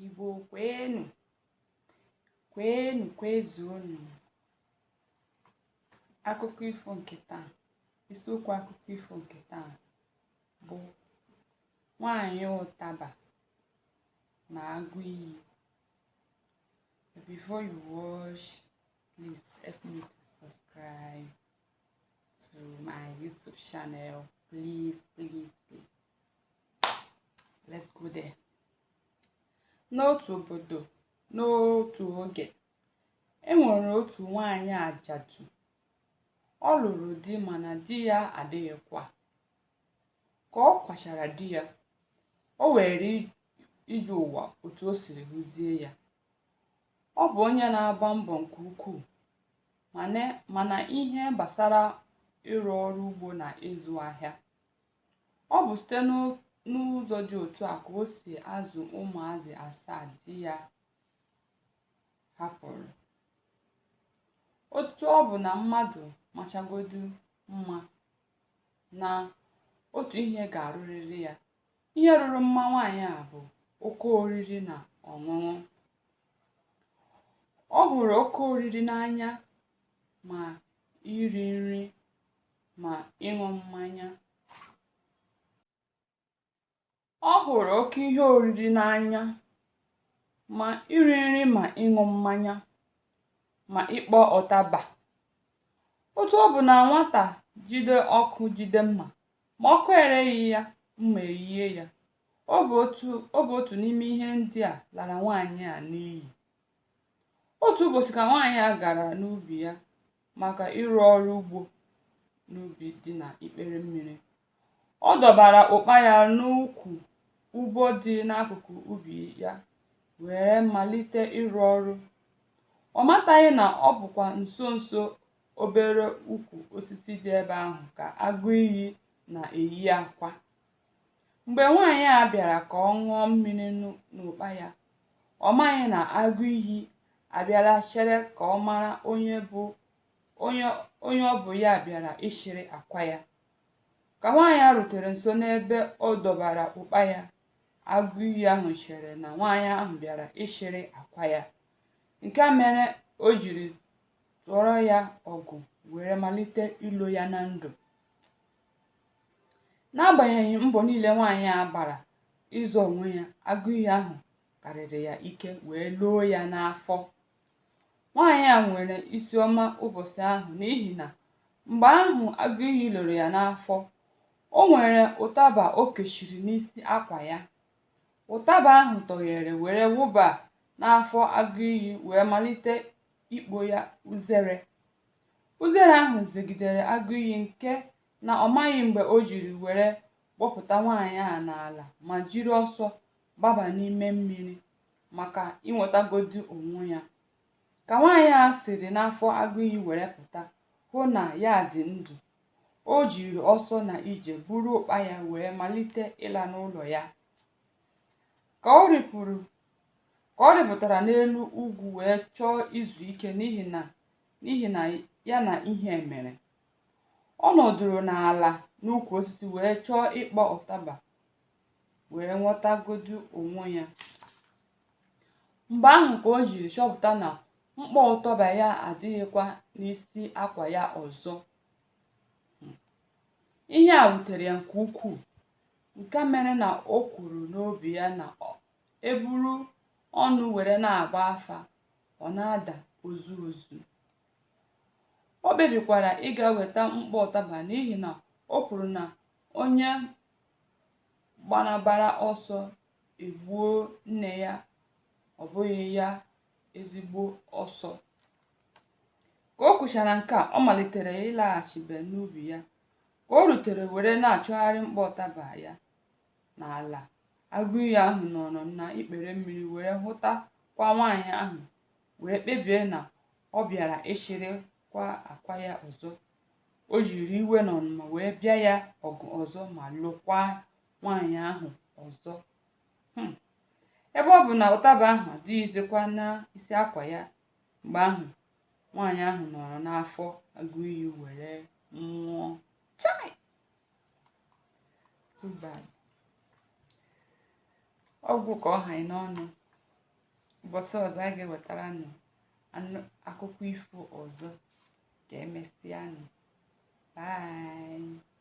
Igbo kwenu, kwezuonu. Akụkọ ifo nke taa, isiokwu akụkọ ifo nke taa bụ nwanyị ụtaba na agụ iyi. Before you watch, please help me to subscribe to my YouTube channel. Please. Let's go there. N'otu obodo, n'otu oge, enwere otu nwanyị ajadu. Ọ lụrụ di mana di ya adịghịkwa. Ka ọ kwachara di ya, o were ije ụwa otu o siri hụzie ya. Ọ bụ onye na-agba mbọ nke ukwuu, mana ihe gbasara ịrụ ọrụ ugbo na ịzụ ahịa. Ọ bụ site n'ụzọ dị otu a ka o si azụ ụmụazị 7 di ya hapụrụ. Otu ọ bụ na mmadụ machagodu mma na otu ihe ga-arụrịrị ya. Ihe rụrụ mma nwaanyị a bụ oke oriri na ọṅụṅụ. Ọ hụrụ oke oriri n'anya, ma iri nri ma ịṅụ mmanya. Ọ hụrụ oke ihe oriri n'anya, ma iri nri ma ịṅụ mmanya, ma ịkpọ ụtaba. Otu ọ bụ na nwata jide ọkụ jide mma, ma ọkụ ereghị ya, mma eyie ya. Ọ bụ otu n'ime ihe ndị a lara nwaanyị a n'iyi. Otu ụbọchị ka nwaanyị a gara n'ubi ya maka ịrụ ọrụ ugbo n'ubi dị n'ikpere mmiri. Ọ dọbara ụkpa ya n'ukwu ugbo dị n'akụkụ ubi ya were malite ịrụ ọrụ. Ọ mataghị na ọ bụkwa nso obere ukwu osisi dị ebe ahụ ka agụ iyi na-eyi akwa. Mgbe nwaanyị a bịara ka ọ ṅụọ mmiri n'ụkpa ya, ọ maghị na agụ iyi abịala chere ka ọ mara onye ọ bụ ya bịara ishiri akwa ya. Ka nwaanyị a rutere nso n'ebe ọ dọbara ụkpa ya, agụ iyi ahụ chere na nwaanyị ahụ bịara ishiri akwa ya. Nke a mere o jiri tụọrọ ya ọgụ were malite ilo ya na ndụ. N'agbanyeghị mbọ niile nwaanyị a gbara ịzọ onwe ya, agụ iyi ahụ karịrị ya ike wee loo ya n'afọ. Nwaanyị a nwere isi ọma ụbọchị ahụ n'ihi na mgbe ahụ agụ iyi loro ya n'afọ, o nwere ụtaba o kechiri n'isi akwa ya. Ụtaba ahụ tọghere were wụba n'afọ agụ iyi wee malite ikpo ya uzere. Uzere ahụ zegidere agụ iyi nke na ọ maghị mgbe o jiri were kpọpụta nwaanyị a n'ala ma jiri ọsọ gbaba n'ime mmiri maka inwetagodi onwe ya. Ka nwaanyị a siri n'afọ agụ iyi were pụta hụ na ya dị ndụ, o jiri ọsọ na ije buru ụkpa ya wee malite ịla n'ụlọ ya. Ka ọ rịpụtara n'elu ugwu wee chọọ izu ike n'ihi na ya na ihe mere. Ọ nọdụrụ n'ala n'ukwu osisi wee chọọ ịkpọ ụtaba wee nwetagodu onwe ya. Mgbe ahụ ka o jiri chọpụta na mkpọ ụtaba ya adịghịkwa n'isi akwa ya ọzọ. Ihe a wutere ya nke ukwuu, nke mere na o kwuru n'obi ya na eburu ọnụ were na-agba afa, ọ na-ada ozu. O kpebikwara ịga weta mkpọ ụtaba n'ihi na o kwuru na onye gbanabara ọsọ egbuo nne ya, ọ bụghị ya ezigbo ọsọ. Ka o kwuchara nke a, ọ malitere ịlaghachibe n'ubi ya. Ka o rutere were na-achọgharị mkpọ ụtaba ya n'ala, agụ iyi ahụ nọrọ n'ikpere mmiri were hụtakwa nwaanyị ahụ wee kpebie na ọ bịara ishiri kwa akwa ya ọzọ. O jiri iwe na ọnụma wee bịa ya ọgụ ọzọ ma lụkwa nwaanyị ahụ ọzọ. Ebe ọ bụ na ụtaba ahụ adịghịzikwa n'isi akwa ya, mgbe ahụ nwaanyị ahụ nọrọ n'afọ agụ iyi were nwụọ. Too bad. Ọgwụ ka ọ haị n'ọnụ. ụbọchị ọzọ a ga-ewetara nụ akụkọ ifo ọzọ. Ka emesịa nụ. Bye.